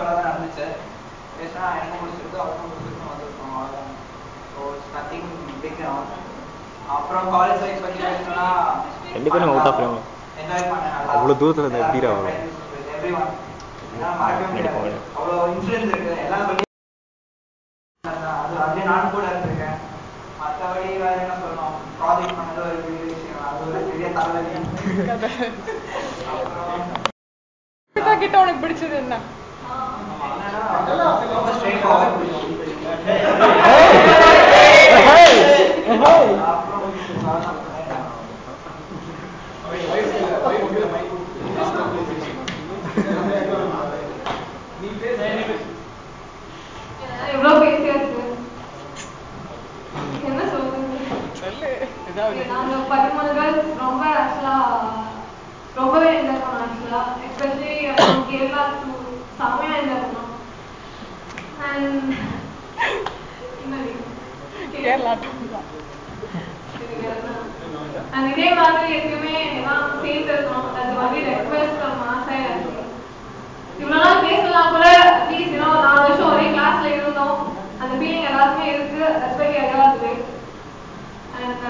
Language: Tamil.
யூஸ்வலாக தான் நடந்துச்சு. பேசினா எனக்கும் முடிச்சிருக்கு, அவருக்கும் முடிச்சிருக்கும் வந்திருக்கோம், அவ்வளோதான். So it's nothing big. அப்புறம் காலேஜ் லைஃப் பற்றி பேசணும்னா ரெண்டு பேரும் அவுட் ஆஃப் ஃப்ரேம் என்ஜாய் பண்ணேன். அவ்வளோ தூரத்தில் இருந்து எப்படி ஆகும் எவ்ரி ஒன் மறக்கவே முடியாது. அவ்வளோ இன்ஃப்ளூயன்ஸ் இருக்குது எல்லாம் சொல்லி. அது அப்படியே நானும் கூட இருந்திருக்கேன். மற்றபடி வேற என்ன சொல்லணும், ப்ராஜெக்ட் பண்ணது ஒரு பெரிய விஷயம், அது ஒரு பெரிய தலைவலி. அப்புறம் கிட்ட உனக்கு பிடிச்சது என்ன? ரொம்ப ஸ்ட்ரெயிட் ஃபார்வர்ட் பிடிக்கும். எவ்வளோ பேசியாச்சு, என்ன சொல்றது? நாங்கள் 13 பேர் ரொம்ப ரொம்பவே என்ஜாய் பண்ணோம். ஆக்சுவலா எஸ்பெஷலி கேரளா டு செம்மையா என்ஜாய் பண்ணோம். அண்ட் கேரளா அண்ட் இதே மாதிரி எப்பயுமே எல்லாம் சேர்ந்து இருக்கணும். அது வந்து ரெக்வெஸ்ட் மாசாக இருக்கு. இவ்வளோ நாள் பேசலாம் கூட அட்லீஸ்ட் 4 வருஷம் ஒரே கிளாஸ்ல இருந்தோம், அந்த ஃபீலிங் எல்லாருமே இருக்கு. ரெஸ்பெக்ட் எல்லாருமே. அண்ட்